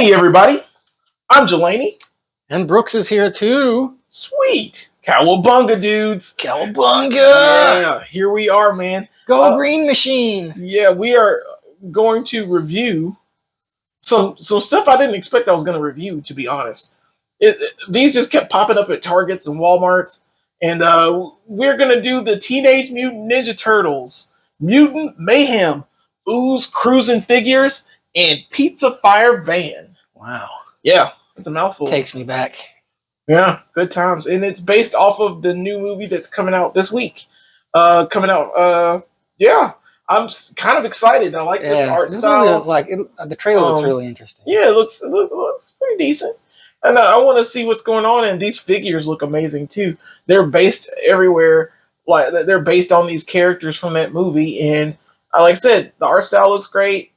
Hey everybody, I'm Jelani. And Brooks is here too. Sweet. Cowabunga, dudes. Cowabunga! Yeah, here we are, man. Go Green Machine! Yeah, we are going to review some stuff I didn't expect I was going to review, to be honest. These just kept popping up at Targets and Walmarts. And we're going to do the Teenage Mutant Ninja Turtles, Mutant Mayhem, Ooze Cruisin figures, and Pizzafire van. Wow. Yeah, it's a mouthful. Takes me back. Yeah, good times. And it's based off of the new movie that's coming out this week. Yeah, I'm kind of excited. I like this art style. The trailer looks really interesting. Yeah, it looks pretty decent. And I want to see what's going on. And these figures look amazing too. They're based everywhere. Like they're based on these characters from that movie. And like I said, the art style looks great.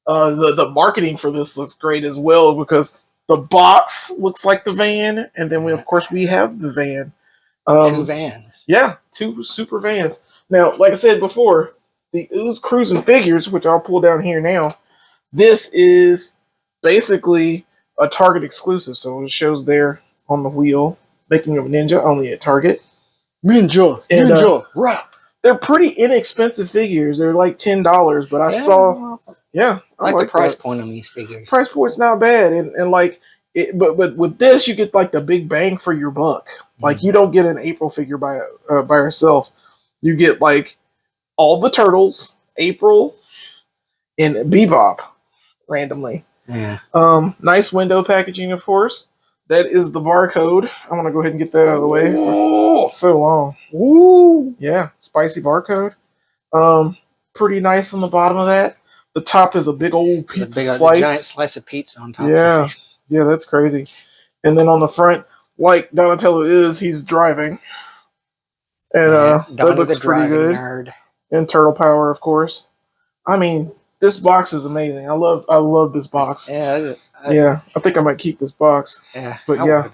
The marketing for this looks great as well because the box looks like the van, and then we have the van. 2 vans. Yeah, 2 super vans. Now, like I said before, the Ooze Cruisin figures, which I'll pull down here now, this is basically a Target exclusive. So it shows there on the wheel, Making of a Ninja, only at Target. Ninja, rap. They're pretty inexpensive figures. They're like $10, but I saw... Yeah, I like the price point on these figures. Price point's not bad, and like, but with this you get like the big bang for your buck. Like you don't get an April figure by herself. You get like all the turtles, April, and Bebop randomly. Yeah. Nice window packaging, of course. That is the barcode. I'm gonna go ahead and get that out of the way. For so long. Ooh. Yeah, spicy barcode. Pretty nice on the bottom of that. The top is a big old pizza slice. Giant slice of pizza on top. Yeah, yeah, that's crazy. And then on the front, like Donatello he's driving, and that looks pretty good. Nerd. And Turtle Power, of course. I mean, this box is amazing. I love this box. Yeah, I think I might keep this box. Yeah, but yeah,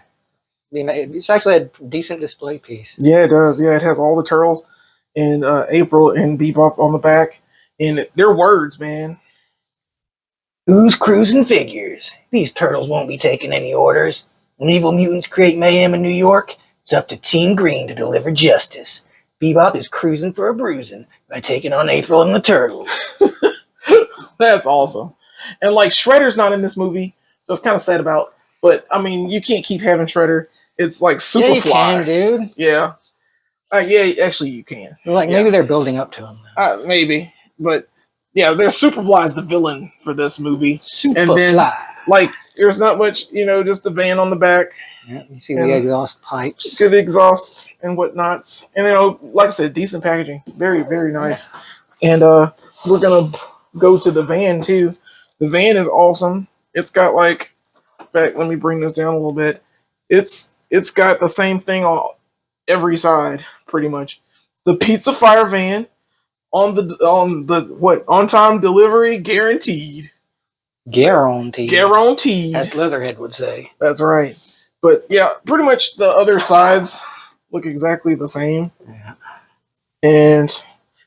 it's actually a decent display piece. Yeah, it does. Yeah, it has all the turtles and April and Bebop on the back. And they're words, man. Ooze Cruisin figures. These turtles won't be taking any orders. When evil mutants create mayhem in New York, it's up to Team Green to deliver justice. Bebop is cruising for a bruising by taking on April and the Turtles. That's awesome. And like Shredder's not in this movie, so it's kind of sad about. But I mean, you can't keep having Shredder. It's like Superfly. Yeah, you can, dude. Yeah. Yeah, actually you can. Maybe they're building up to him. Maybe. But yeah, there's Superfly as the villain for this movie. Superfly. And then, like, there's not much, just the van on the back. Yeah, you see the exhaust pipes. Good exhausts and whatnots. And, like I said, decent packaging. Very, very nice. And we're going to go to the van, too. The van is awesome. It's got, like, in fact, let me bring this down a little bit. It's got the same thing on every side, pretty much. The Pizzafire van. On time delivery guaranteed. Guaranteed. As Leatherhead would say. That's right. But yeah, pretty much the other sides look exactly the same. Yeah. And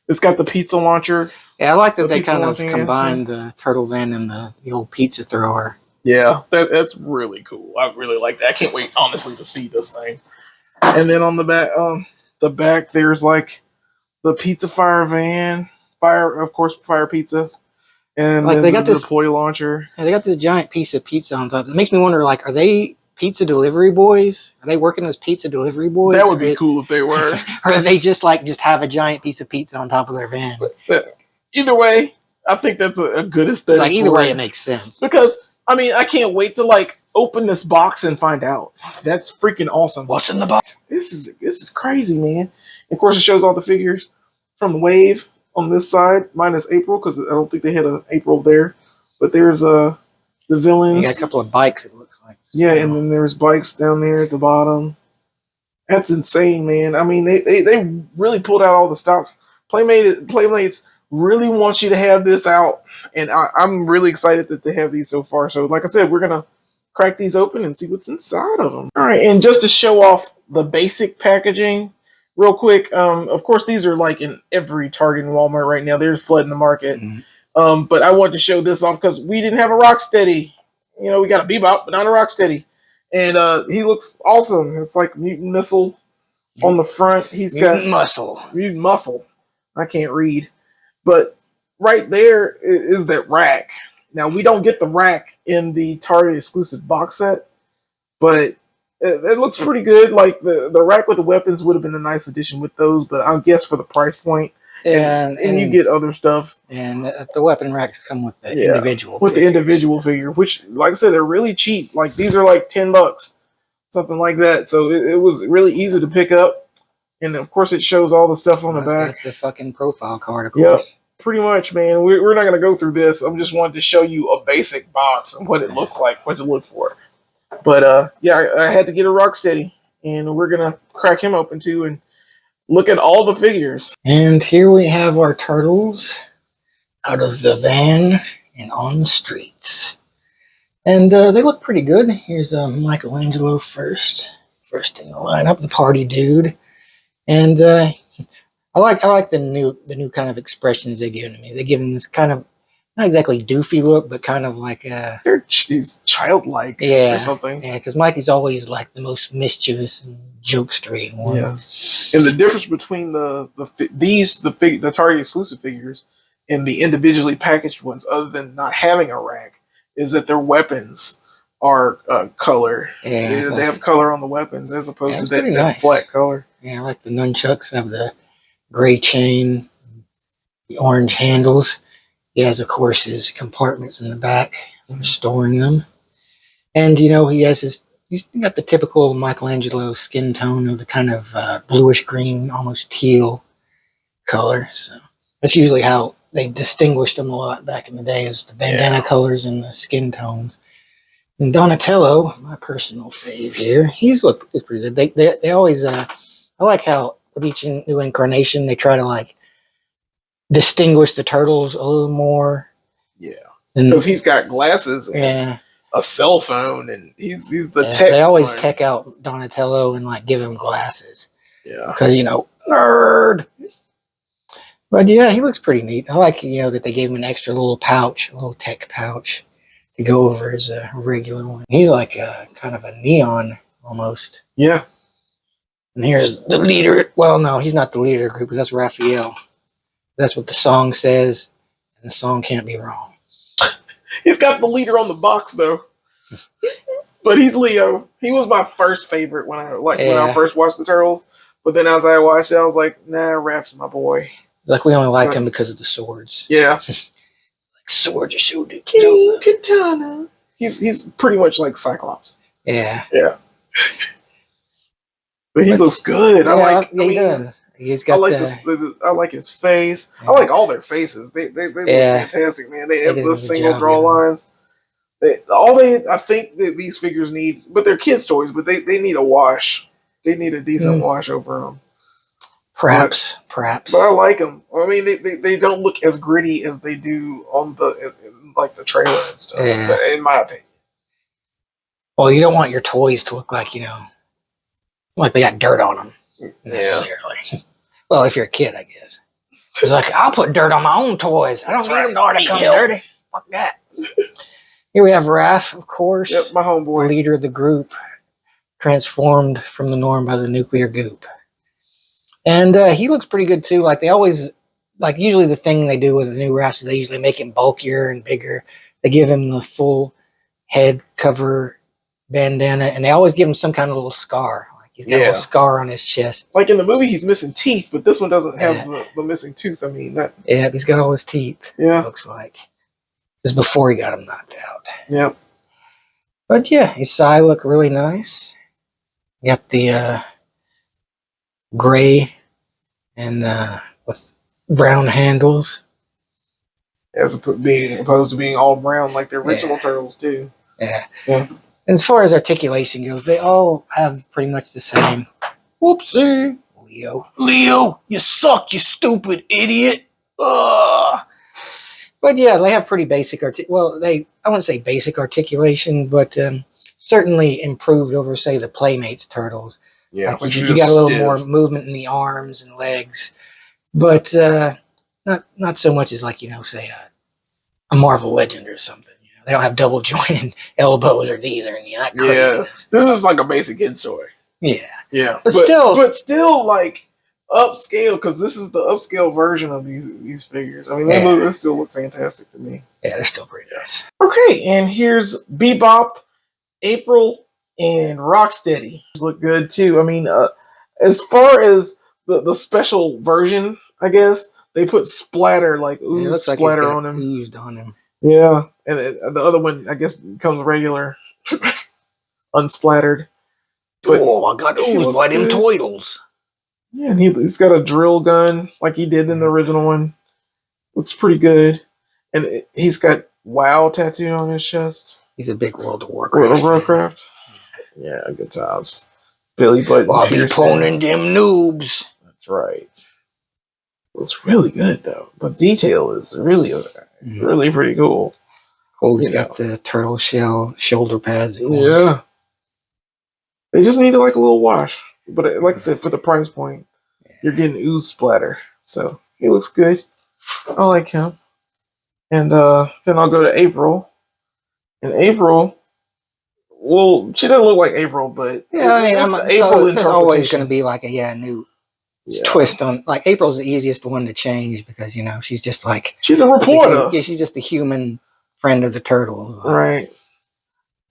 it's got the pizza launcher. Yeah, I like that they kind of combined the turtle van and the old pizza thrower. Yeah, that's really cool. I really like that. I can't wait, honestly, to see this thing. And then on the back, there's like the Pizzafire van, fire pizzas, and then they got this deploy launcher. Yeah, they got this giant piece of pizza on top. It makes me wonder, like, are they pizza delivery boys? Are they working as pizza delivery boys? That would be cool if they were. Or are they just have a giant piece of pizza on top of their van? Either way, I think that's a good aesthetic. Like, either way, it makes sense. Because I mean, I can't wait to open this box and find out. That's freaking awesome. What's in the box? This is crazy, man. Of course, it shows all the figures from Wave on this side, minus April, because I don't think they had an April there. But there's the villains. You got a couple of bikes, it looks like. Yeah, and then there's bikes down there at the bottom. That's insane, man. I mean, they really pulled out all the stops. Playmates really wants you to have this out, and I'm really excited that they have these so far. So, like I said, we're gonna crack these open and see what's inside of them. All right, and just to show off the basic packaging real quick, of course, these are like in every Target and Walmart right now. They're flooding the market. Mm-hmm. But I wanted to show this off because we didn't have a Rocksteady. we got a Bebop, but not a Rocksteady. And he looks awesome. It's like Mutant Missile on the front. He's Mutant got Muscle. Mutant Muscle. I can't read. But right there is that rack. Now, we don't get the rack in the Target exclusive box set, but it looks pretty good. Like, the rack with the weapons would have been a nice addition with those, but I guess for the price point, and you get other stuff. And the weapon racks come with the individual with figures. the individual figure, which, like I said, they're really cheap. Like, these are like $10, something like that. So it was really easy to pick up. And of course, it shows all the stuff on the back. That's the fucking profile card, of Yep, course. pretty much, man. We're not going to go through this. I just wanted to show you a basic box and what it looks like, what to look for. But yeah, I had to get a Rocksteady, and we're going to crack him open too and look at all the figures. And here we have our turtles out of the van and on the streets. And they look pretty good. Here's Michelangelo first in the lineup, the party dude. And I like the new kind of expressions they give me. They give him this kind of not exactly doofy look, but kind of like He's childlike or something. Yeah, because Mikey's always like the most mischievous and jokestery one. Yeah, and the difference between the Target exclusive figures and the individually packaged ones, other than not having a rack, is that their weapons are color. Yeah, they have color on the weapons as opposed to that nice. black color. Yeah, I like the nunchucks have the gray chain, the orange handles. He has, of course, his compartments in the back for storing them. And, he has he's got the typical Michelangelo skin tone of the kind of bluish green, almost teal color. So that's usually how they distinguished them a lot back in the day, is the bandana colors and the skin tones. And Donatello, my personal fave here, he's looked pretty good. They always, I like how with each new incarnation, they try to like distinguish the turtles a little more. Yeah, because he's got glasses and a cell phone, and he's the tech. They always tech out Donatello and like give him glasses. Yeah, because nerd. But yeah, he looks pretty neat. I like that they gave him an extra little pouch, a little tech pouch, to go over his regular one. He's like kind of a neon almost. Yeah. And here's the leader. Well, no, he's not the leader of the group, because that's Raphael. That's what the song says, and the song can't be wrong. He's got the leader on the box, though. But he's Leo. He was my first favorite when I first watched the Turtles. But then as I watched it, I was like, nah, Raph's my boy. Like, we only liked him because of the swords. Yeah. Like, swords are so good. King Katana. He's pretty much like Cyclops. Yeah. Yeah. But he looks good. Yeah, he does. He's got I like his face. Yeah. I like all their faces. They look fantastic, man. They have the single draw lines. I think that these figures need, but they're kids' toys, but they need a wash. They need a decent wash over them. Perhaps. But I like them. I mean, they don't look as gritty as they do on the trailer and stuff. Yeah. In my opinion. Well, you don't want your toys to look like like they got dirt on them necessarily. Yeah. Well, if you're a kid, I guess. It's like, I'll put dirt on my own toys. I don't need them to come dirty. Fuck that. Here we have Raph, of course. Yep, my homeboy. The leader of the group, transformed from the norm by the nuclear goop. And he looks pretty good too. Like, they always, usually the thing they do with the new Raph is they usually make him bulkier and bigger. They give him the full head cover bandana, and they always give him some kind of little scar. He's got a little scar on his chest. Like in the movie, he's missing teeth, but this one doesn't have the missing tooth. I mean, yeah, he's got all his teeth. Yeah, it looks like this is before he got him knocked out. Yep. But yeah, his eye look really nice. You got the gray and with brown handles, as opposed to being all brown like the original Turtles too. Yeah. And as far as articulation goes, they all have pretty much the same. Whoopsie. Leo, you suck, you stupid idiot. Ugh. But yeah, they have pretty basic I wouldn't say basic articulation, but certainly improved over, say, the Playmates Turtles. Yeah, like you got a little more movement in the arms and legs, but not so much as say a Marvel Legend or something. They they don't have double jointed elbows or knees or anything. That Yeah, craziness. this is like a basic kid's toy. Yeah. Yeah, But still like upscale, because this is the upscale version of these figures. I mean, they still look fantastic to me. Yeah, they're still pretty nice. Okay, and here's Bebop, April, and Rocksteady. These look good too. I mean, as far as the special version, I guess they put splatter, like ooze splatter on him. Oozed on him. Yeah, and the other one, I guess, comes regular, unsplattered. But I got oozed by them toidles. Yeah, and he's got a drill gun like he did in the original one. Looks pretty good. And he's got WoW tattooed on his chest. He's a big World of Warcraft. World of Warcraft. Yeah, good times. Billy Button. I'll be poning them noobs. That's right. Looks really good though. The detail is really pretty cool. Oh, he's got the turtle shell shoulder pads. Yeah. They just need like a little wash. But like I said, for the price point, you're getting ooze splatter. So he looks good. I like him. And then I'll go to April. And April, well, she doesn't look like April, but yeah, I mean, April there's always going to be like a new twist on. Like April's the easiest one to change because she's just like she's a reporter. Yeah, she's just a human friend of the turtles, right?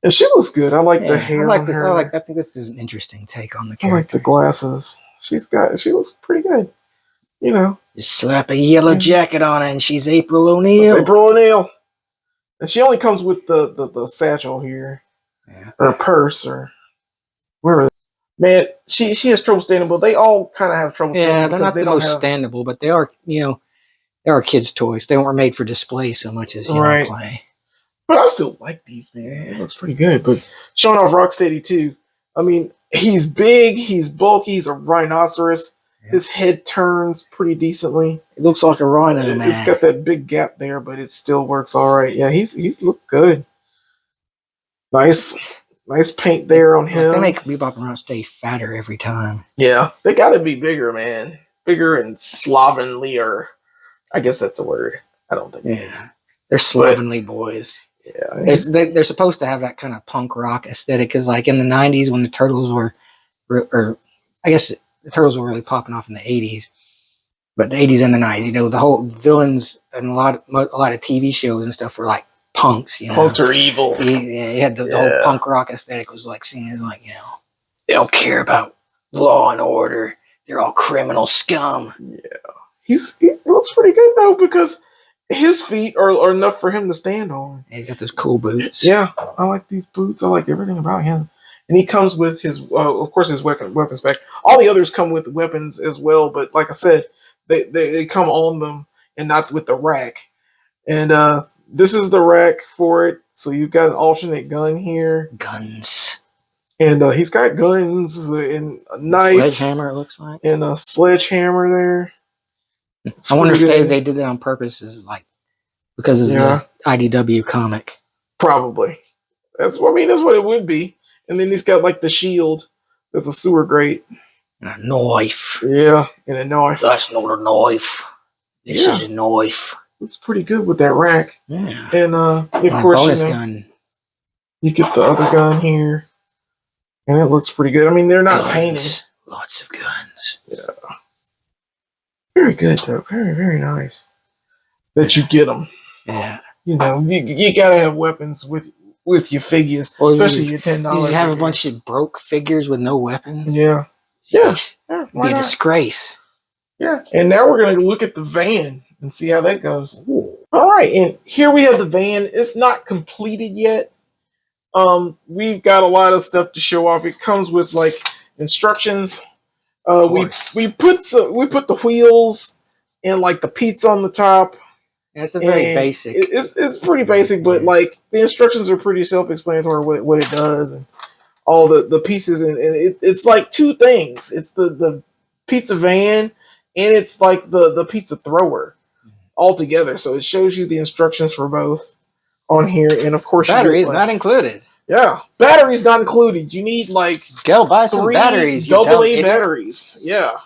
And she looks good. I like the hair. I think this is an interesting take on the character. I like the glasses. She looks pretty good. Just slap a yellow jacket on her and she's April O'Neil. April O'Neil. And she only comes with the satchel here. Yeah. Or a purse or where. Man, she has trouble standing, but they all kind of have trouble standing. Yeah, they're not the most standable, but they are, they are kids' toys. They weren't made for display so much as play. But I still like these, man. It looks pretty good. But showing off Rocksteady too. I mean, he's big, he's bulky, he's a rhinoceros. Yeah. His head turns pretty decently. It looks like a rhino, man. It's got that big gap there, but it still works all right. Yeah, he's looked good. Nice paint there on him. They make Bebop and Rocksteady fatter every time. Yeah, they got to be bigger, man. Bigger and slovenlier. I guess that's a word. I don't think. Yeah, they're slovenly boys. Yeah, they're supposed to have that kind of punk rock aesthetic because, like in the '90s, when the Turtles were, or I guess the Turtles were really popping off in the '80s, but the '80s and the '90s, the whole villains and a lot of TV shows and stuff were like punks. Punks are evil. He had the whole punk rock aesthetic was like seen as like they don't care about law and order. They're all criminal scum. Yeah, he looks pretty good though because his feet are enough for him to stand on. He got those cool boots. Yeah, I like these boots. I like everything about him. And he comes with his, of course, his weapons pack. All the others come with weapons as well, but like I said, they come on them and not with the rack. And this is the rack for it. So you've got an alternate gun here. Guns. And he's got guns and a knife. Sledgehammer, it looks like. And a sledgehammer there. I wonder if they did it on purpose, because of the IDW comic. Probably. That's what it would be. And then he's got like the shield. There's a sewer grate. And a knife. Yeah, and a knife. That's not a knife. This is a knife. It's pretty good with that rack. Yeah. And of course, bonus gun. You get the other gun here. And it looks pretty good. I mean, they're not painted. Lots of guns. Yeah. Very good, though. Very, very nice. That you get them. Yeah. You gotta have weapons with your figures, especially your $10. You have a bunch of broke figures with no weapons. Yeah. It'd be a disgrace. Yeah. And now we're gonna look at the van and see how that goes. Ooh. All right, and here we have the van. It's not completed yet. We've got a lot of stuff to show off. It comes with like instructions. We put the wheels and like the pizza on the top. Yeah, it's very basic. It's pretty basic, but like the instructions are pretty self-explanatory what it does and all the pieces, and it's like two things. It's the pizza van and it's like the pizza thrower all together. So it shows you the instructions for both on here, and of course batteries not included. Yeah, batteries not included. You need like go buy some batteries. AA batteries. Yeah.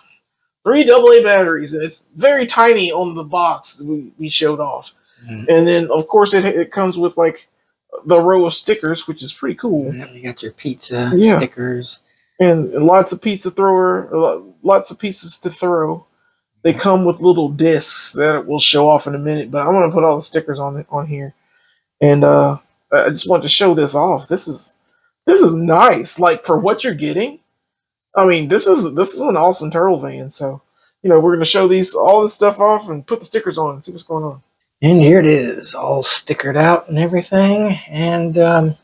3 AA batteries, and it's very tiny on the box that we showed off. Mm-hmm. And then, of course, it comes with like the row of stickers, which is pretty cool. Yep, you got your pizza Yeah. stickers. And lots of pizza lots of pizzas to throw. They come with little discs that we'll show off in a minute, but I'm gonna put all the stickers on here. And I just wanted to show this off. This is nice. Like for what you're getting, I mean, this is an awesome turtle van. So, we're gonna show all this stuff off and put the stickers on and see what's going on. And here it is, all stickered out and everything, and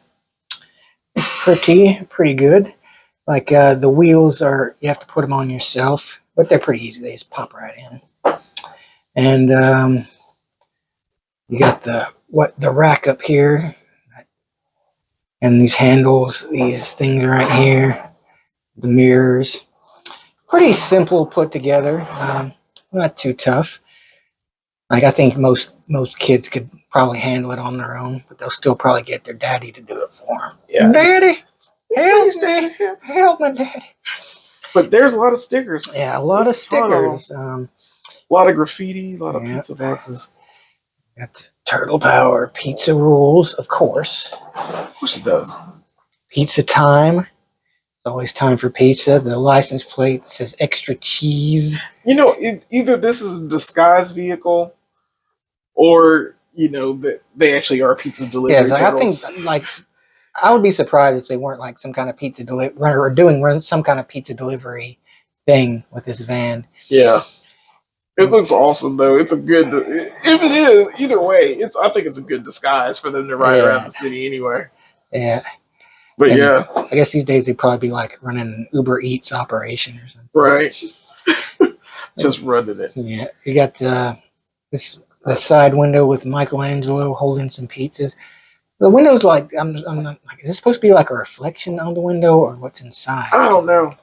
pretty good. Like the wheels you have to put them on yourself, but they're pretty easy. They just pop right in. And you got the rack up here, and these handles, these things right here, the mirrors. Pretty simple put together, not too tough. Like I think most kids could probably handle it on their own, but they'll still probably get their daddy to do it for them. Yeah. Daddy, help me, Daddy. But there's a lot of stickers. Yeah, a lot of stickers. A lot of graffiti, a lot of pizza boxes. Got Turtle Power pizza rules, of course. Of course it does. Pizza time. It's always time for pizza. The license plate says extra cheese. Either this is a disguise vehicle, or that they actually are pizza delivery. Yeah, I think I would be surprised if they weren't like some kind of pizza delivery or doing some kind of pizza delivery thing with this van. Yeah. It looks awesome, though. It's a good. If it is, either way, I think it's a good disguise for them to ride around the city anywhere. Yeah, but I guess these days they'd probably be like running an Uber Eats operation or something. Right. Just running it. Yeah, you got the side window with Michelangelo holding some pizzas. The window's like I'm not like. Is this supposed to be like a reflection on the window or what's inside? I don't know.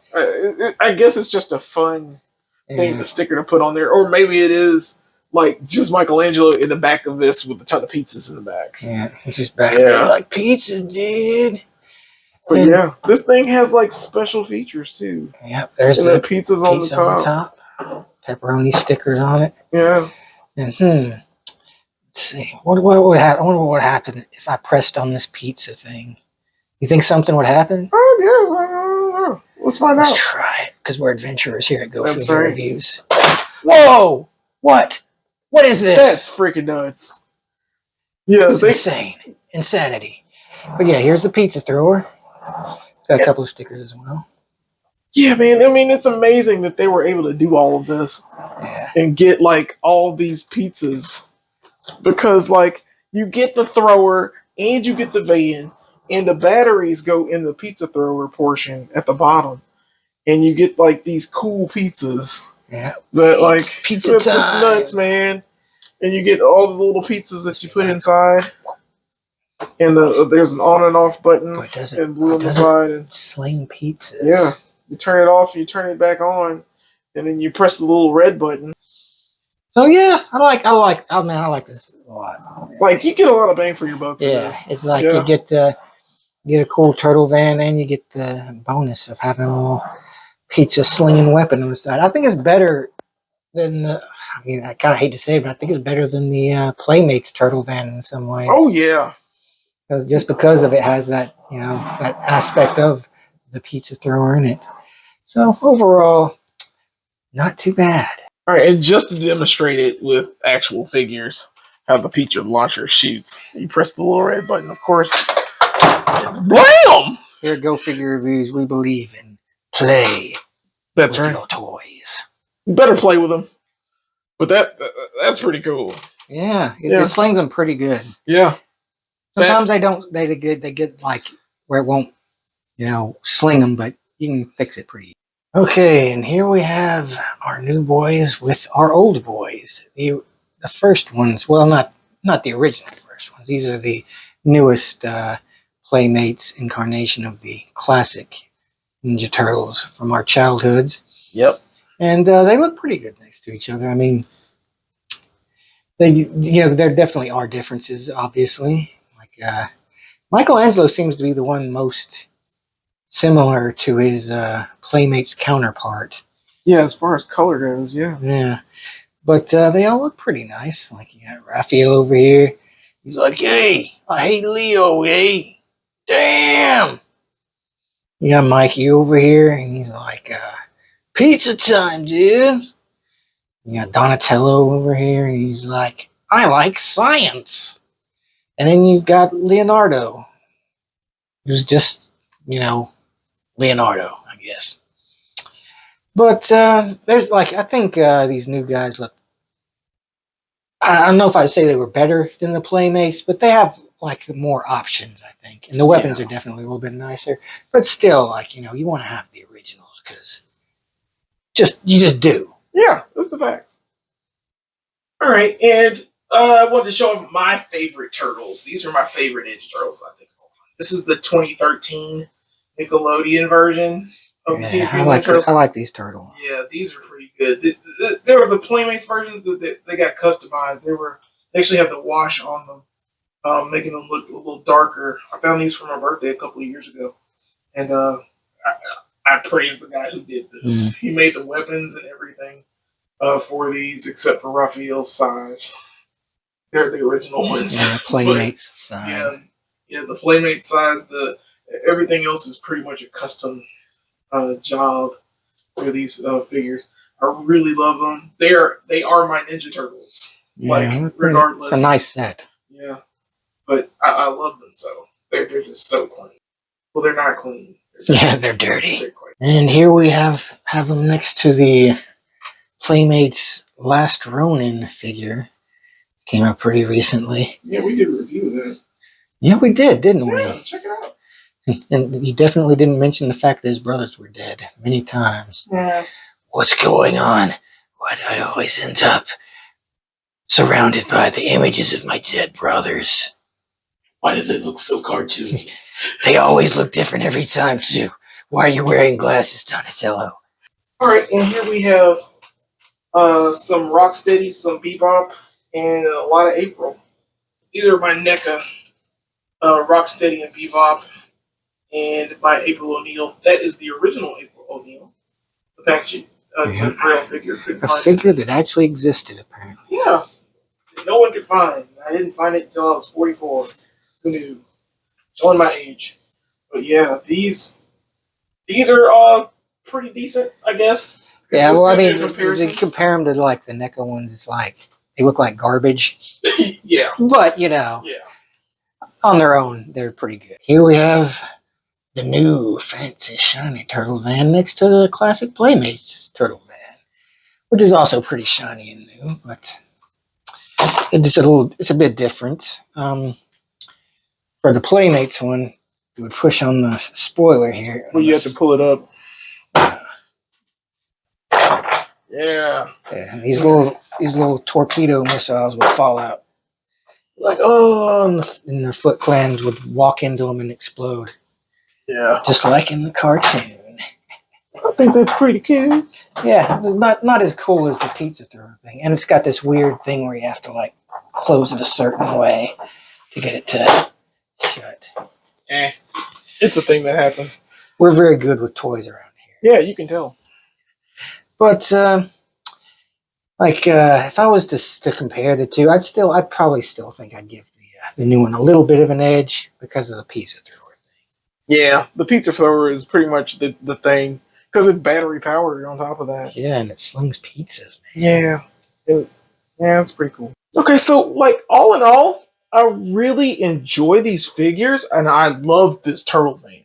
I guess it's just a fun thing, the sticker to put on there, or maybe it is like just Michelangelo in the back of this with a ton of pizzas in the back. Yeah, it's just back there like pizza, dude. But this thing has like special features too. Yep, there's the pizzas on the top. Pepperoni stickers on it. Yeah. And let's see. What would happen? I wonder what would happen if I pressed on this pizza thing. You think something would happen? Oh yes, I don't know. Let's find out. Let's try it, because we're adventurers here at Go Figure Reviews. Whoa! What? What is this? That's freaking nuts. Yeah, it's insane. Insanity. But yeah, here's the pizza thrower. Got a couple of stickers as well. Yeah, man. I mean, it's amazing that they were able to do all of this and get like all these pizzas, because like you get the thrower and you get the van, and the batteries go in the pizza thrower portion at the bottom, and you get like these cool pizzas. Yeah, that like pizza it's just nuts, man. And you get all the little pizzas that you put inside, and there's an on and off button and blue on the side. And sling pizzas. Yeah, you turn it off, you turn it back on, and then you press the little red button. So yeah, I like this a lot. Like you get a lot of bang for your buck. For this. It's like you get a cool turtle van, and you get the bonus of having a little pizza slinging weapon on the side. I think it's better than I kind of hate to say it, but I think it's better than the Playmates turtle van in some ways. Oh yeah, because of it has that that aspect of the pizza thrower in it. So overall, not too bad. All right, and just to demonstrate it with actual figures, how the pizza launcher shoots, you press the little red button, of course. Blam! Here at Go Figure Reviews, we believe in play. That's with right. Your toys. You better play with them. But that's pretty cool. Yeah, it slings them pretty good. Yeah. Sometimes they don't. They get like where it won't, sling them, but you can fix it pretty easy. Okay, and here we have our new boys with our old boys. The first ones, well, not the original first ones. These are the newest Playmates incarnation of the classic Ninja Turtles from our childhoods. Yep. And they look pretty good next to each other. I mean, there definitely are differences, obviously. Like Michelangelo seems to be the one most similar to his Playmates counterpart. Yeah, as far as color goes, yeah. Yeah. But they all look pretty nice. Like you got Raphael over here. He's like, hey, I hate Leo, hey. Damn. You got Mikey over here, and he's like, pizza time, dude. You got Donatello over here, and he's like, I like science. And then you've got Leonardo, who's just, Leonardo, I guess. But there's like, I think these new guys look, I don't know if I'd say they were better than the Playmates, but they have like more options, I think. And the weapons are definitely a little bit nicer. But still, like, you want to have the originals because you just do. Yeah, that's the facts. All right, and I wanted to show off my favorite turtles. These are my favorite Ninja Turtles, I think, of all time. This is the 2013 Nickelodeon version of the Teenage Mutant Ninja Turtles. I like these turtles. Yeah, these are pretty good. They were the Playmates versions that they got customized. They actually have the wash on them, making them look a little darker. I found these for my birthday a couple of years ago, and I praise the guy who did this. He made the weapons and everything for these, except for Raphael's size. They're the original ones. Yeah, Playmates size. Yeah, the Playmate size. Everything else is pretty much a custom job for these figures. I really love them. They are my Ninja Turtles. Yeah, regardless. It's a nice set. Yeah, but I love them so. They're just so clean. Well, they're not clean. They're dirty. And here we have them next to the Playmates Last Ronin figure. Came out pretty recently. Yeah, we did a review of that. Yeah, we did, didn't we? Yeah, check it out. And you definitely didn't mention the fact that his brothers were dead many times. Yeah. What's going on? Why do I always end up surrounded by the images of my dead brothers? Why do they look so cartoony? They always look different every time, too. Why are you wearing glasses, Donatello? All right, and here we have some Rocksteady, some Bebop, and a lot of April. These are my NECA, Rocksteady and Bebop, and my April O'Neil. That is the original April O'Neil. The packaging, it's a real figure. A figure that actually existed, apparently. Yeah, no one could find. I didn't find it until I was 44. Who knew? Showing my age. But yeah, these are all pretty decent, I guess. Yeah, well, I mean, if you compare them to like the NECA ones, it's like they look like garbage. Yeah. But, Yeah. on their own, they're pretty good. Here we have the new fancy shiny turtle van next to the classic Playmates turtle van, which is also pretty shiny and new, but it's a bit different. For the Playmates one, you would push on the spoiler here. Well, you have to pull it up. Yeah. Yeah, these little torpedo missiles would fall out. Like, and the Foot Clans would walk into them and explode. Yeah. Just like in the cartoon. I think that's pretty cool. Yeah, it's not as cool as the pizza thrower thing. And it's got this weird thing where you have to, like, close it a certain way to get it to shut. It's a thing that happens. We're very good with toys around here. Yeah, you can tell. But, if I was to compare the two, I'd probably still think I'd give the new one a little bit of an edge because of the pizza thrower thing. Yeah, the pizza thrower is pretty much the thing because it's battery powered on top of that. Yeah, and it slings pizzas, man. Yeah, it's pretty cool. Okay, so like all in all, I really enjoy these figures, and I love this turtle van.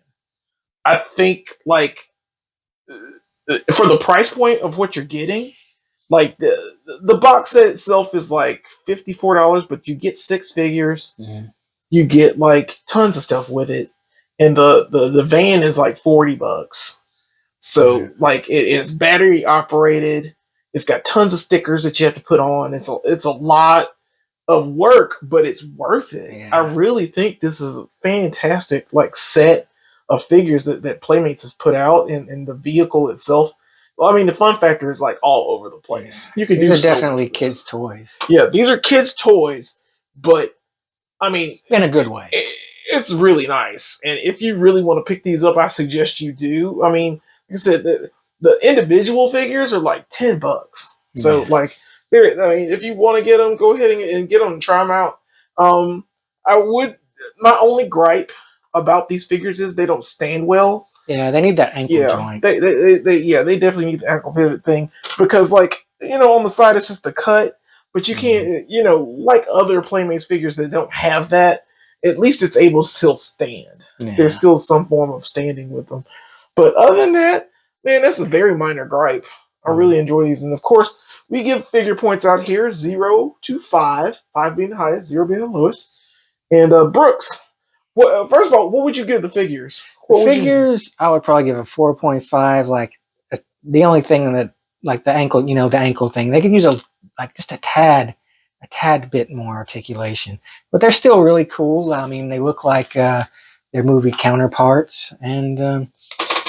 I think like for the price point of what you're getting. Like the box set itself is like $54, but you get 6 figures. Yeah. You get like tons of stuff with it, and the van is like $40. So like it's battery operated. It's got tons of stickers that you have to put on. It's a lot of work, but it's worth it. Yeah. I really think this is a fantastic like set of figures that Playmates has put out, and the vehicle itself. Well, I mean, the fun factor is like all over the place. Yeah. You can These do are so definitely much kids' toys. Yeah, these are kids' toys, but I mean, In a good way. It's really nice. And if you really want to pick these up, I suggest you do. I mean, like I said, the individual figures are like $10. So like, I mean, if you want to get them, go ahead and get them and try them out. I would. My only gripe about these figures is they don't stand well. Yeah, they need that ankle Yeah, joint. they definitely need the ankle pivot thing because, like, on the side it's just the cut, but you can't, like other Playmates figures that don't have that. At least it's able to still stand. Yeah. There's still some form of standing with them. But other than that, man, that's a very minor gripe. I really enjoy these, and of course, we give figure points out here: 0 to 5, 5 being the highest, 0 being the lowest. And Brooks, first of all, what would you give the figures? Figures, I would probably give a 4.5. Like the only thing that, like the ankle, the ankle thing, they could use just a tad bit more articulation, but they're still really cool. I mean, they look like their movie counterparts, and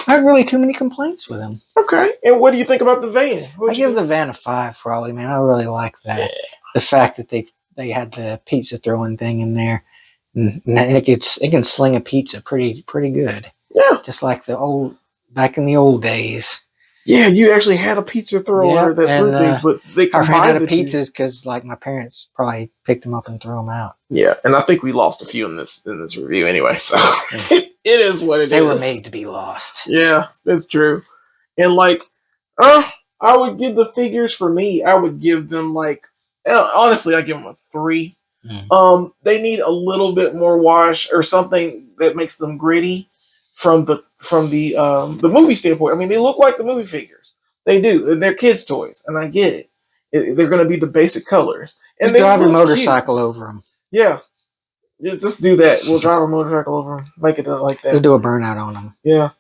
not really too many complaints with them. Okay, and what do you think about the van? I give the van a 5, probably, man. I really like that. Yeah. The fact that they had the pizza throwing thing in there. And it can sling a pizza pretty good. Yeah, just like back in the old days. Yeah, you actually had a pizza thrower that threw things, but they combined I ran out of pizzas because like my parents probably picked them up and threw them out. Yeah, and I think we lost a few in this review anyway. So it is what it is. They were made to be lost. Yeah, that's true. And like, I would give the figures for me. I would give them honestly, I give them a 3. They need a little bit more wash or something that makes them gritty from the movie standpoint. I mean, they look like the movie figures. They do. And they're kids' toys, and I get it. They're going to be the basic colors. And just drive a motorcycle over them. Yeah. Just do that. We'll drive a motorcycle over them. Make it like that. Just do a burnout on them. Yeah.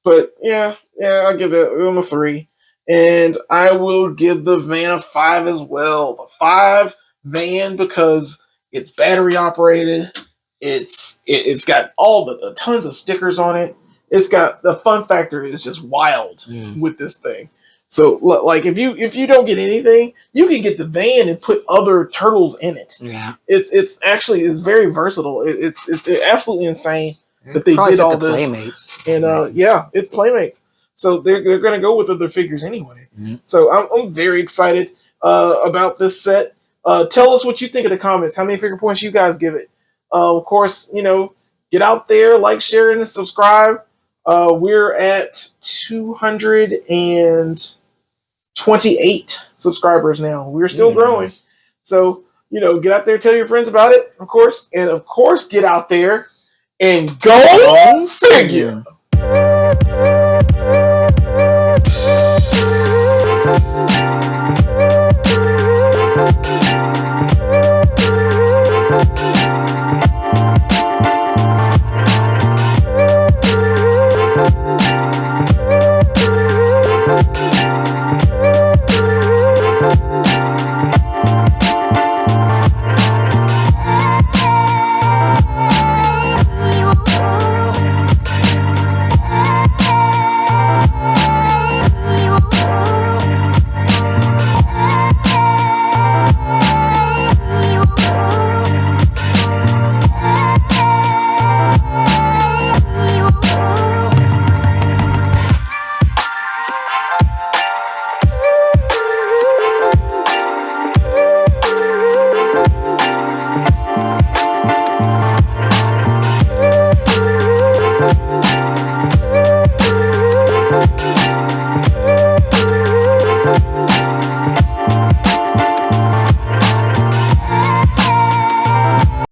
But, yeah, I'll give them a 3. And I will give the van a 5 as well. The 5 van because it's battery operated. It's got all the tons of stickers on it. It's got the fun factor is just wild with this thing. So like if you don't get anything, you can get the van and put other turtles in it. Yeah, it's actually very versatile. It's absolutely insane that they did all this. Playmates. And it's Playmates. So they're gonna go with other figures anyway. So I'm very excited about this set. Tell us what you think in the comments. How many figure points you guys give it? Of course, get out there, like, share, and subscribe. We're at 228 subscribers now. We're still growing. So, get out there, tell your friends about it, of course. And, of course, get out there and go figure.